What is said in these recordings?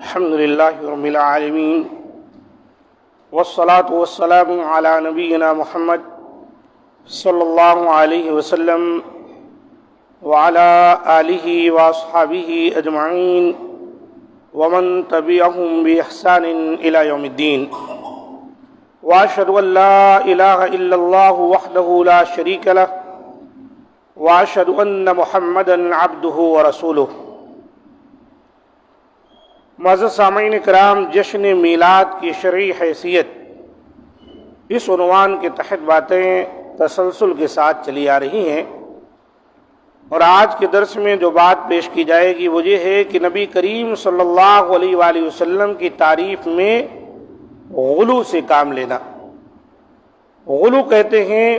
الحمد لله رب العالمين والصلاة والسلام على نبينا محمد صلى الله عليه وسلم وعلى آله وأصحابه أجمعين ومن تبعهم بإحسان إلى يوم الدين وأشهد أن لا إله إلا الله وحده لا شريك له وأشهد أن محمدا عبده ورسوله۔ معزز سامعین کرام، جشن میلاد کی شرعی حیثیت اس عنوان کے تحت باتیں تسلسل کے ساتھ چلی آ رہی ہیں، اور آج کے درس میں جو بات پیش کی جائے گی وہ یہ ہے کہ نبی کریم صلی اللہ علیہ وآلہ وسلم کی تعریف میں غلو سے کام لینا۔ غلو کہتے ہیں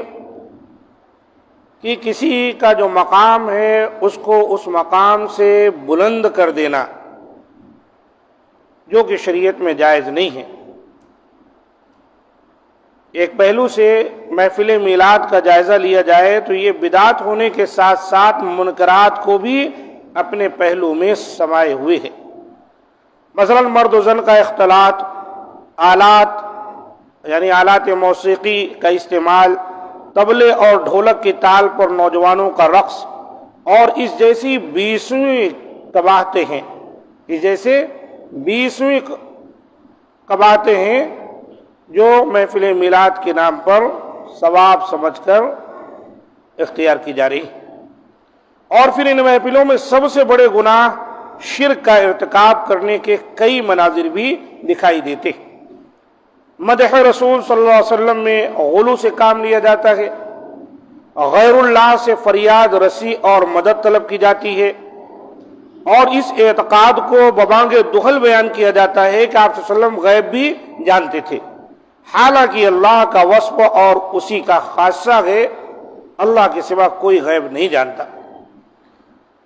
کہ کسی کا جو مقام ہے اس کو اس مقام سے بلند کر دینا، جو کہ شریعت میں جائز نہیں ہے۔ ایک پہلو سے محفل میلاد کا جائزہ لیا جائے تو یہ بدعت ہونے کے ساتھ ساتھ منکرات کو بھی اپنے پہلو میں سمائے ہوئے ہے۔ مثلا مرد و زن کا اختلاط، آلات یعنی آلات موسیقی کا استعمال، طبلے اور ڈھولک کی تال پر نوجوانوں کا رقص، اور اس جیسی 20ویں قباحتیں ہیں، قباحتیں ہیں جو محفل میلاد کے نام پر ثواب سمجھ کر اختیار کی جا رہی۔ اور پھر ان محفلوں میں سب سے بڑے گناہ شرک کا ارتکاب کرنے کے کئی مناظر بھی دکھائی دیتے۔ مدح رسول صلی اللہ علیہ وسلم میں غلو سے کام لیا جاتا ہے، غیر اللہ سے فریاد رسی اور مدد طلب کی جاتی ہے، اور اس اعتقاد کو ببانگ دہل بیان کیا جاتا ہے کہ آپ صلی اللہ علیہ وسلم غیب بھی جانتے تھے، حالانکہ اللہ کا وصف اور اسی کا خاصہ ہے، اللہ کے سوا کوئی غیب نہیں جانتا۔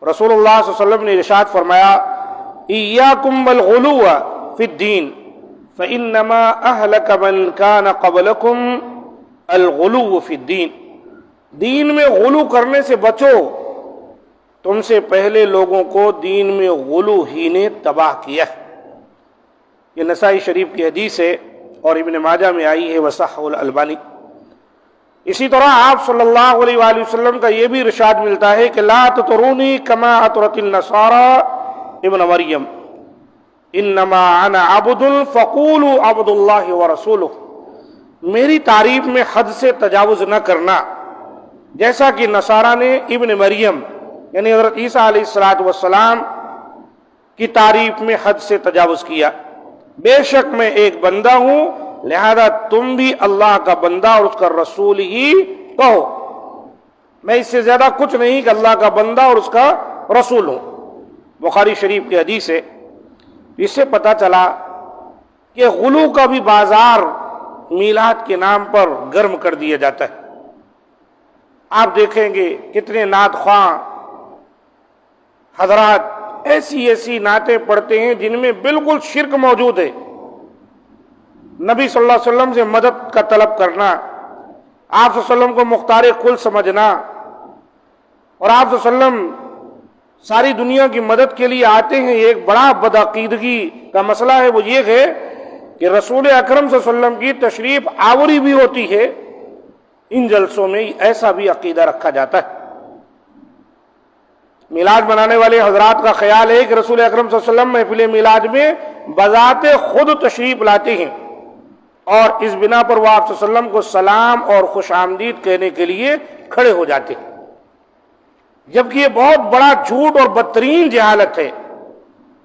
رسول اللہ صلی اللہ علیہ وسلم نے ارشاد فرمایا، ایاکم والغلو فی الدین فإنما اہلک من کان قبلکم الغلو فی الدین۔ دین میں غلو کرنے سے بچو، تم سے پہلے لوگوں کو دین میں غلو ہی نے تباہ کیا۔ یہ نسائی شریف کی حدیث ہے اور ابن ماجہ میں آئی ہے وصححہ الالبانی۔ اسی طرح آپ صلی اللہ علیہ وآلہ وسلم کا یہ بھی ارشاد ملتا ہے کہ لا تطرونی کما اطرت النصارى ابن مریم، انما انا عبد فقولوا عبد اللہ ورسولہ۔ میری تعریف میں حد سے تجاوز نہ کرنا، جیسا کہ نصارہ نے ابن مریم یعنی حضرت عیسیٰ علیہ السلام کی تعریف میں حد سے تجاوز کیا۔ بے شک میں ایک بندہ ہوں، لہذا تم بھی اللہ کا بندہ اور اس کا رسول ہی کہو۔ میں اس سے زیادہ کچھ نہیں کہ اللہ کا بندہ اور اس کا رسول ہوں۔ بخاری شریف کی حدیث ہے۔ اس سے پتہ چلا کہ غلو کا بھی بازار میلاد کے نام پر گرم کر دیا جاتا ہے۔ آپ دیکھیں گے کتنے نعت خواں حضرات ایسی نعتیں پڑھتے ہیں جن میں بالکل شرک موجود ہے۔ نبی صلی اللہ علیہ وسلم سے مدد کا طلب کرنا، آپ صلی اللہ علیہ وسلم کو مختار کل سمجھنا، اور آپ صلی اللہ علیہ وسلم ساری دنیا کی مدد کے لیے آتے ہیں۔ ایک بڑا بدعقیدگی کا مسئلہ ہے، وہ یہ ہے کہ رسول اکرم صلی اللہ علیہ وسلم کی تشریف آوری بھی ہوتی ہے، ان جلسوں میں ایسا بھی عقیدہ رکھا جاتا ہے۔ میلاد منانے والے حضرات کا خیال ہے کہ رسول اکرم صلی اللہ علیہ وسلم محفل میلاد میں بذات خود تشریف لاتے ہیں، اور اس بنا پر وہ آپ صلی اللہ علیہ وسلم کو سلام اور خوش آمدید کہنے کے لیے کھڑے ہو جاتے ہیں، جبکہ یہ بہت بڑا جھوٹ اور بدترین جہالت ہے،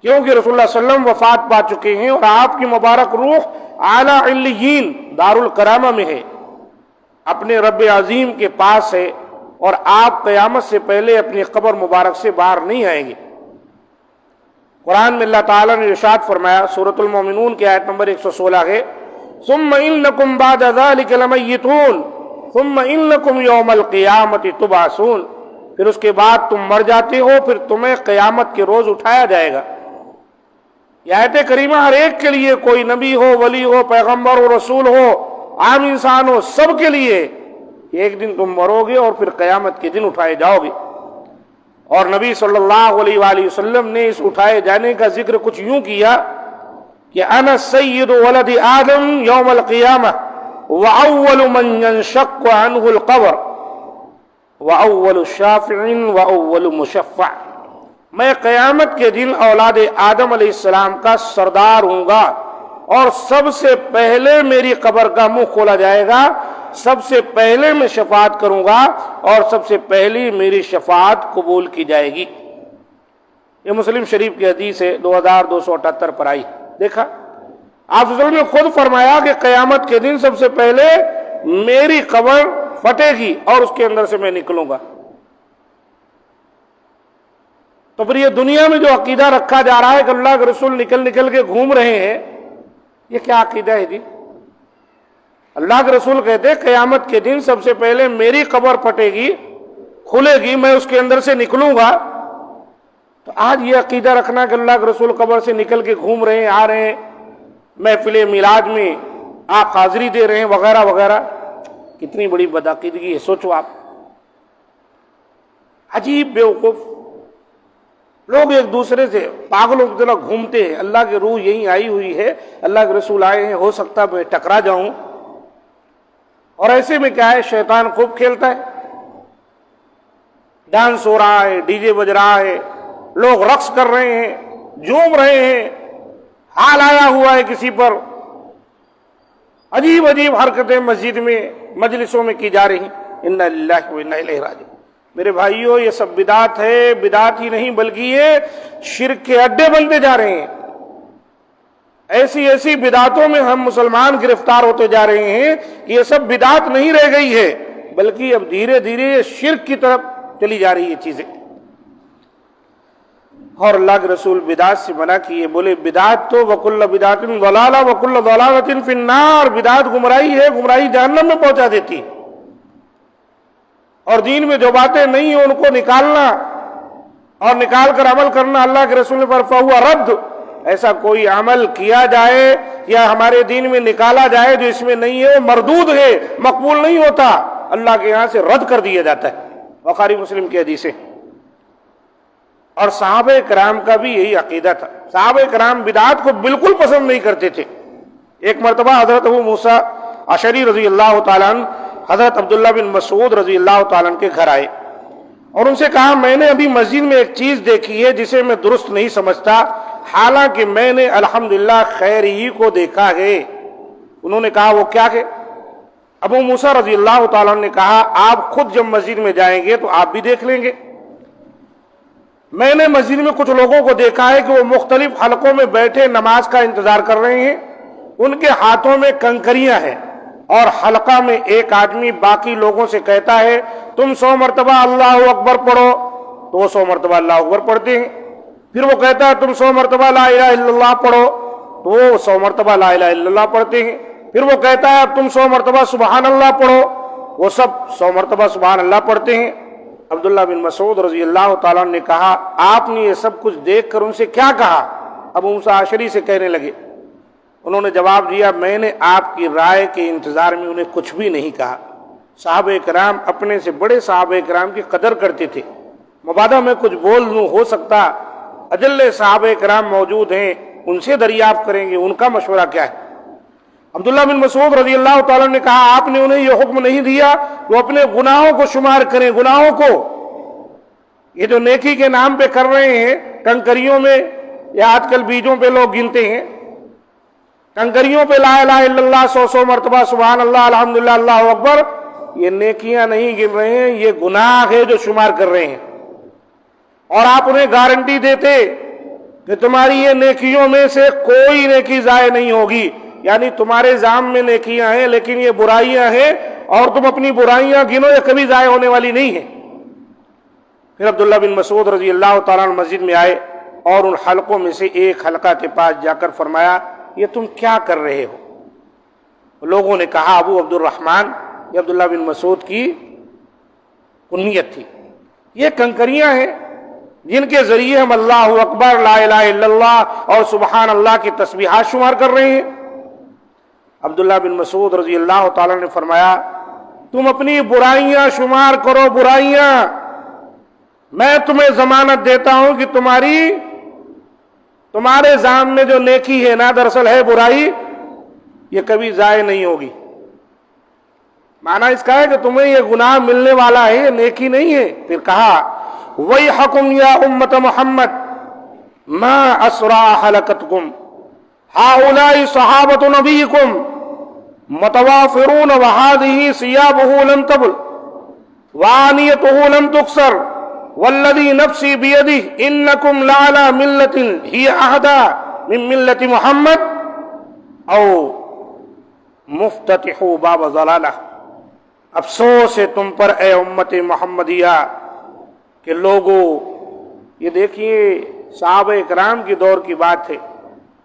کیونکہ رسول اللہ صلی اللہ علیہ وسلم وفات پا چکے ہیں اور آپ کی مبارک روح اعلیٰ علیین دار الکرامہ میں ہے، اپنے رب عظیم کے پاس ہے، اور آپ قیامت سے پہلے اپنی قبر مبارک سے باہر نہیں آئیں گے۔ قرآن میں اللہ تعالیٰ نے ارشاد فرمایا، سورۃ المومنون کی آیت نمبر 116 ہے، ثم انکم بعد ذلک لمیتون ثم انکم یوم القیامۃ تبعثون۔ پھر اس کے بعد تم مر جاتے ہو، پھر تمہیں قیامت کے روز اٹھایا جائے گا۔ یہ آیت کریمہ ہر ایک کے لیے، کوئی نبی ہو، ولی ہو، پیغمبر ہو، رسول ہو، عام انسان ہو، سب کے لیے ایک دن تم مرو گے اور پھر قیامت کے دن اٹھائے جاؤ گے۔ اور نبی صلی اللہ علیہ وآلہ وسلم نے اس اٹھائے جانے کا ذکر کچھ یوں کیا کہ انا سید ولد آدم یوم القیامہ واول من ينشق عنه القبر واول شافع واول مشفع، میں قیامت کے دن اولاد آدم علیہ السلام کا سردار ہوں گا، اور سب سے پہلے میری قبر کا منہ کھولا جائے گا، سب سے پہلے میں شفاعت کروں گا، اور سب سے پہلی میری شفاعت قبول کی جائے گی۔ یہ مسلم شریف کی حدیث ہے 2278 پر آئی۔ دیکھا آپ صلی اللہ علیہ وسلم نے خود فرمایا کہ قیامت کے دن سب سے پہلے میری قبر پھٹے گی اور اس کے اندر سے میں نکلوں گا۔ تو پھر یہ دنیا میں جو عقیدہ رکھا جا رہا ہے کہ اللہ کے رسول نکل نکل کے گھوم رہے ہیں، یہ کیا عقیدہ ہے جی؟ اللہ کے رسول کہتے ہیں قیامت کے دن سب سے پہلے میری قبر پھٹے گی، کھلے گی، میں اس کے اندر سے نکلوں گا۔ تو آج یہ عقیدہ رکھنا کہ اللہ کے رسول قبر سے نکل کے گھوم رہے ہیں، آ رہے ہیں، محفل میلاد میں آپ حاضری دے رہے ہیں وغیرہ وغیرہ، کتنی بڑی بدعقیدگی ہے، سوچو آپ۔ عجیب بیوقوف لوگ ایک دوسرے سے پاگلوں کی طرح گھومتے ہیں۔ اللہ کی روح یہیں آئی ہوئی ہے، اللہ کے رسول آئے ہیں، ہو سکتا میں ٹکرا جاؤں، اور ایسے میں کیا ہے، شیطان خوب کھیلتا ہے، ڈانس ہو رہا ہے، ڈی جے بج رہا ہے، لوگ رقص کر رہے ہیں، جھوم رہے ہیں، حال آیا ہوا ہے کسی پر، عجیب عجیب حرکتیں مسجد میں مجلسوں میں کی جا رہی ہیں۔ انا للہ و انا الیہ راجعون۔ میرے بھائیوں، یہ سب بدعت ہے، بدعت ہی نہیں بلکہ یہ شرک کے اڈے بنتے جا رہے ہیں۔ ایسی ایسی بدعتوں میں ہم مسلمان گرفتار ہوتے جا رہے ہیں کہ یہ سب بدعت نہیں رہ گئی ہے، بلکہ اب دھیرے دھیرے یہ شرک کی طرف چلی جا رہی ہے چیزیں۔ اور اللہ کے رسول بدعت سے منع کیے، بولے بدعت تو وکل بدعت ضلالہ وکل ضلالۃ فی النار، بدعت گمراہی ہے، گمراہی جہنم میں پہنچا دیتی ہے، اور دین میں جو باتیں نہیں ہیں ان کو نکالنا اور نکال کر عمل کرنا، اللہ کے رسول نے فرمایا رد، ایسا کوئی عمل کیا جائے یا ہمارے دین میں نکالا جائے جو اس میں نہیں ہے وہ مردود ہے، مقبول نہیں ہوتا، اللہ کے یہاں سے رد کر دیا جاتا ہے۔ بخاری مسلم کی حدیث ہے۔ اور صحابہ کرام کا بھی یہی عقیدہ تھا، صحابہ کرام بدعات کو بالکل پسند نہیں کرتے تھے۔ ایک مرتبہ حضرت ابو موسیٰ اشعری رضی اللہ تعالیٰ عنہ حضرت عبداللہ بن مسعود رضی اللہ تعالیٰ عنہ کے گھر آئے اور ان سے کہا میں نے ابھی مسجد میں ایک چیز دیکھی ہے جسے میں درست نہیں سمجھتا، حالانکہ میں نے الحمدللہ خیر ہی کو دیکھا ہے۔ انہوں نے کہا وہ کیا ہے؟ ابو موسیٰ رضی اللہ تعالیٰ عنہ نے کہا آپ خود جب مسجد میں جائیں گے تو آپ بھی دیکھ لیں گے۔ میں نے مسجد میں کچھ لوگوں کو دیکھا ہے کہ وہ مختلف حلقوں میں بیٹھے نماز کا انتظار کر رہے ہیں، ان کے ہاتھوں میں کنکریاں ہیں، اور حلقہ میں ایک آدمی باقی لوگوں سے کہتا ہے تم 100 مرتبہ اللہ اکبر پڑھو، تو وہ 100 مرتبہ اللہ اکبر پڑھتے ہیں۔ پھر وہ کہتا ہے تم 100 مرتبہ لا الہ الا اللہ پڑھو، تو وہ 100 مرتبہ لا الہ الا اللہ پڑھتے ہیں۔ پھر وہ کہتا ہے اب تم 100 مرتبہ سبحان اللہ پڑھو، وہ سب 100 مرتبہ سبحان اللہ پڑھتے ہیں۔ عبداللہ بن مسعود رضی اللہ تعالیٰ نے کہا آپ نے یہ سب کچھ دیکھ کر ان سے کیا کہا؟ ابو موسیٰ اشعری سے کہنے لگے، انہوں نے جواب دیا میں نے آپ کی رائے کے انتظار میں انہیں کچھ بھی نہیں کہا۔ صحابہ کرام اپنے سے بڑے صحابہ کرام کی قدر کرتے تھے، مبادا میں کچھ بول لوں، ہو سکتا اجل صحابہ کرام موجود ہیں، ان سے دریافت کریں گے ان کا مشورہ کیا ہے۔ عبداللہ بن مسعود رضی اللہ تعالیٰ نے کہا آپ نے انہیں یہ حکم نہیں دیا وہ اپنے گناہوں کو شمار کریں، گناہوں کو، یہ جو نیکی کے نام پہ کر رہے ہیں کنکریوں میں یا آج کل بیجوں پہ لوگ گنتے ہیں، کنکریوں پہ لا الہ الا اللہ 100 مرتبہ سبحان اللہ الحمدللہ اللہ اکبر، یہ نیکیاں نہیں گن رہے ہیں، یہ گناہ ہے جو شمار کر رہے ہیں۔ اور آپ انہیں گارنٹی دیتے کہ تمہاری یہ نیکیوں میں سے کوئی نیکی ضائع نہیں ہوگی، یعنی تمہارے ذام میں نیکیاں ہیں لیکن یہ برائیاں ہیں، اور تم اپنی برائیاں گنو، یہ کبھی ضائع ہونے والی نہیں ہیں۔ پھر عبداللہ بن مسعود رضی اللہ تعالیٰ عنہ مسجد میں آئے اور ان حلقوں میں سے ایک حلقہ کے پاس جا کر فرمایا یہ تم کیا کر رہے ہو؟ لوگوں نے کہا ابو عبد الرحمن، یہ عبداللہ بن مسعود کی کنیت تھی، یہ کنکریاں ہیں جن کے ذریعے ہم اللہ اکبر لا الہ الا اللہ اور سبحان اللہ کی تسبیحات شمار کر رہے ہیں۔ عبداللہ بن مسعود رضی اللہ تعالیٰ نے فرمایا تم اپنی برائیاں شمار کرو، برائیاں، میں تمہیں ضمانت دیتا ہوں کہ تمہاری تمہارے ذہن میں جو نیکی ہے نا دراصل ہے برائی، یہ کبھی ضائع نہیں ہوگی۔ معنی اس کا ہے کہ تمہیں یہ گناہ ملنے والا ہے، یہ نیکی نہیں ہے۔ پھر کہا وَيْحَكُمْ يَا أُمَّةَ مُحَمَّدٍ مَا أَسْرَعَ حَلَقَتْكُمْ هَؤُلَاءِ صَحَابَةُ نَبِيِّكُمْ مُتَوَافِرُونَ وَهَذِهِ ثِيَابُهُ لَمْ تَبْلُ وَآنِيَتُهُ لَمْ تُكْسَرْ وَالَّذِي نَفْسِي بِيَدِهِ إِنَّكُمْ لَعَلَى مِلَّةٍ هِيَ أَهْدَى مِن مِلَّةِ مُحَمَّدٍ أَوْ مُفْتَتِحُ بَابَ ضَلَالَةٍ۔ افسوس ہے تم پر اے امت محمدیہ کہ لوگوں، یہ دیکھیے صحابہ اکرام کی دور کی بات ہے،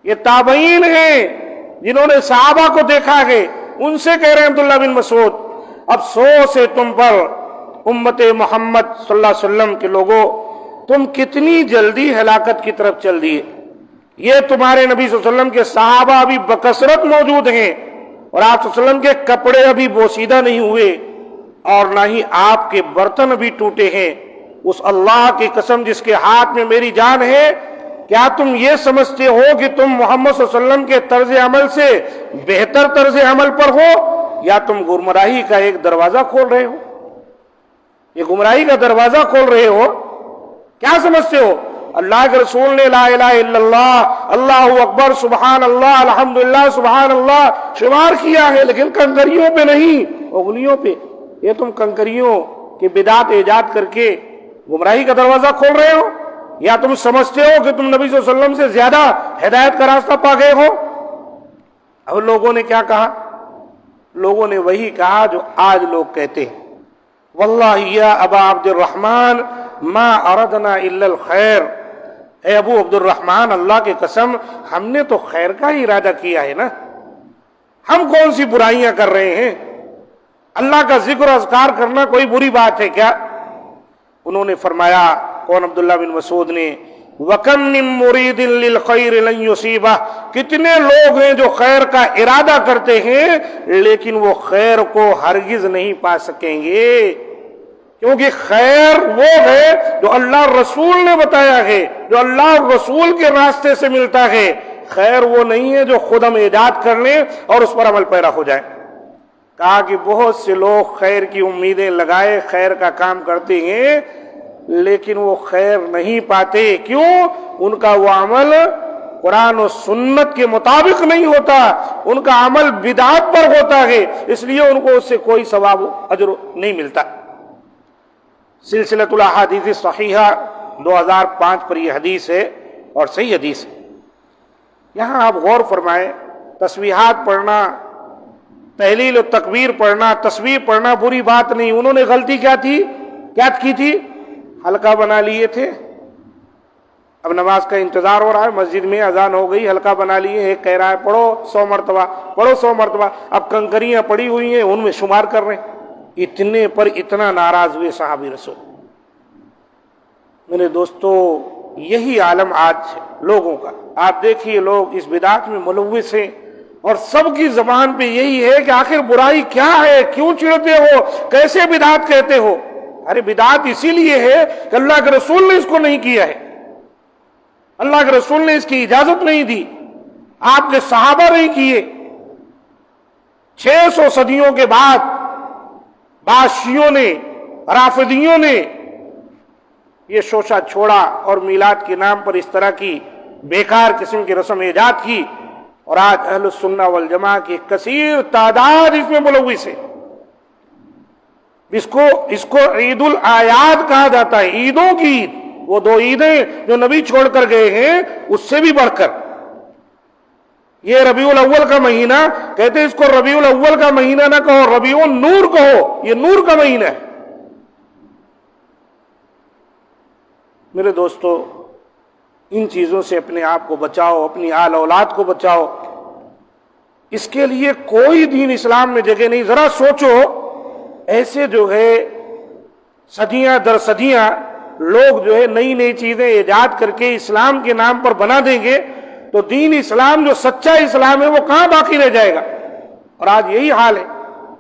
یہ تابعین ہیں جنہوں نے صحابہ کو دیکھا ہے، ان سے کہہ رہے ہیں عبداللہ بن مسعود افسوس ہے تم پر امت محمد صلی اللہ علیہ وسلم کے لوگوں، تم کتنی جلدی ہلاکت کی طرف چل دیے۔ یہ تمہارے نبی صلی اللہ علیہ وسلم کے صحابہ ابھی بکثرت موجود ہیں، اور آپ صلی اللہ علیہ وسلم کے کپڑے ابھی بوسیدہ نہیں ہوئے، اور نہ ہی آپ کے برتن ابھی ٹوٹے ہیں۔ اس اللہ کی قسم جس کے ہاتھ میں میری جان ہے، کیا تم یہ سمجھتے ہو کہ تم محمد صلی اللہ علیہ وسلم کے طرز عمل سے بہتر طرز عمل پر ہو، یا تم گمراہی کا ایک دروازہ کھول رہے ہو؟ یہ گمراہی کا دروازہ کھول رہے ہو، کیا سمجھتے ہو؟ اللہ کے رسول نے لا الہ الا اللہ، اللہ اکبر، سبحان اللہ، الحمدللہ، سبحان اللہ شمار کیا ہے، لیکن کنکریوں پہ نہیں، انگلیوں پہ۔ یہ تم کنکریوں کی بدعت ایجاد کر کے گمراہی کا دروازہ کھول رہے ہو، یا تم سمجھتے ہو کہ تم نبی صلی اللہ علیہ وسلم سے زیادہ ہدایت کا راستہ پا گئے ہو؟ اب لوگوں نے کیا کہا؟ لوگوں نے وہی کہا جو آج لوگ کہتے ہیں، واللہ یا ابا عبد الرحمن ما اردنا الا الخیر۔ اے ابو عبد الرحمن، اللہ کی قسم ہم نے تو خیر کا ہی ارادہ کیا ہے نا، ہم کون سی برائیاں کر رہے ہیں؟ اللہ کا ذکر و اذکار کرنا کوئی بری بات ہے کیا؟ انہوں نے فرمایا، کون؟ عبداللہ بن مسعود نے، وَكَمْ مِن مُرِيدٍ لِلْخَيْرِ لَن يُصِيبَهُ، کتنے لوگ ہیں جو خیر کا ارادہ کرتے ہیں لیکن وہ خیر کو ہرگز نہیں پا سکیں گے، کیونکہ خیر وہ ہے جو اللہ رسول نے بتایا ہے، جو اللہ رسول کے راستے سے ملتا ہے۔ خیر وہ نہیں ہے جو خود ہم ایجاد کر لیں اور اس پر عمل پیرا ہو جائے۔ کہا کہ بہت سے لوگ خیر کی امیدیں لگائے خیر کا کام کرتے ہیں لیکن وہ خیر نہیں پاتے، کیوں؟ ان کا وہ عمل قرآن و سنت کے مطابق نہیں ہوتا، ان کا عمل بدعت پر ہوتا ہے، اس لیے ان کو اس سے کوئی ثواب و اجر نہیں ملتا۔ سلسلۃ الاحادیث الصحیحہ 2005 پر یہ حدیث ہے اور صحیح حدیث ہے۔ یہاں آپ غور فرمائیں، تسبیحات پڑھنا، تحلیل و تکبیر پڑھنا، تسبیح پڑھنا بری بات نہیں۔ انہوں نے غلطی کیا کی تھی؟ حلقہ بنا لیے تھے۔ اب نماز کا انتظار ہو رہا ہے، مسجد میں اذان ہو گئی، حلقہ بنا لیے، ایک کہہ رہا ہے پڑھو 100 مرتبہ، پڑھو 100 مرتبہ، اب کنکریاں پڑی ہوئی ہیں ان میں شمار کر رہے ہیں۔ اتنے پر اتنا ناراض ہوئے صحابی رسول۔ میرے دوستو، یہی عالم آج لوگوں کا، آپ دیکھیے لوگ اس بدعت میں ملوث ہیں، اور سب کی زبان پہ یہی ہے کہ آخر برائی کیا ہے، کیوں چڑھتے ہو، کیسے بدعت کہتے ہو؟ ارے بدعت اسی لیے ہے کہ اللہ کے رسول نے اس کو نہیں کیا ہے، اللہ کے رسول نے اس کی اجازت نہیں دی، آپ کے صحابہ نہیں کیے۔ 600 صدیوں کے بعد بعض شیعوں نے، رافضیوں نے یہ شوشہ چھوڑا اور میلاد کے نام پر اس طرح کی بیکار قسم کی رسم ایجاد کی، اور آج اہل السنہ والجماعہ کی کثیر تعداد اس میں ملوث ہے۔ اس کو عید الاعیاد کہا جاتا ہے، عیدوں کی عید، وہ 2 عیدیں جو نبی چھوڑ کر گئے ہیں اس سے بھی بڑھ کر۔ یہ ربیع الاول کا مہینہ، کہتے ہیں اس کو ربیع الاول کا مہینہ نہ کہو، ربیع النور کہو، یہ نور کا مہینہ ہے۔ میرے دوستو، ان چیزوں سے اپنے آپ کو بچاؤ، اپنی آل اولاد کو بچاؤ۔ اس کے لیے کوئی دین اسلام میں جگہ نہیں۔ ذرا سوچو، ایسے جو ہے صدیاں در صدیاں لوگ جو ہے نئی نئی چیزیں ایجاد کر کے اسلام کے نام پر بنا دیں گے تو دین اسلام جو سچا اسلام ہے وہ کہاں باقی رہ جائے گا؟ اور آج یہی حال ہے۔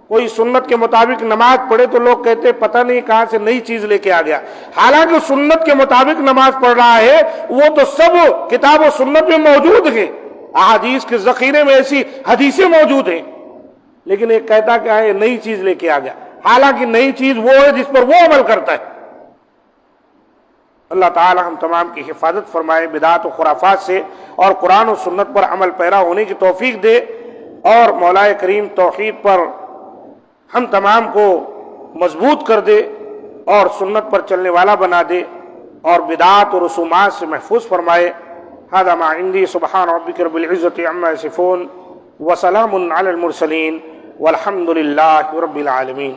کوئی سنت کے مطابق نماز پڑھے تو لوگ کہتے پتہ نہیں کہاں سے نئی چیز لے کے آ گیا، حالانکہ سنت کے مطابق نماز پڑھ رہا ہے، وہ تو سب کتاب و سنت میں موجود ہے، احادیث کے ذخیرے میں ایسی حدیثیں موجود ہیں، لیکن ایک کہتا کہ یہ نئی چیز لے کے آ گیا، حالانکہ نئی چیز وہ ہے جس پر وہ عمل کرتا ہے۔ اللہ تعالی ہم تمام کی حفاظت فرمائے بدعات و خرافات سے، اور قرآن و سنت پر عمل پیرا ہونے کی توفیق دے، اور مولا کریم توحید پر ہم تمام کو مضبوط کر دے اور سنت پر چلنے والا بنا دے، اور بدعات و رسومات سے محفوظ فرمائے۔ هذا ما عندي، سبحان ربك رب العزة عما يصفون وسلام على المرسلين والحمد لله رب العالمين۔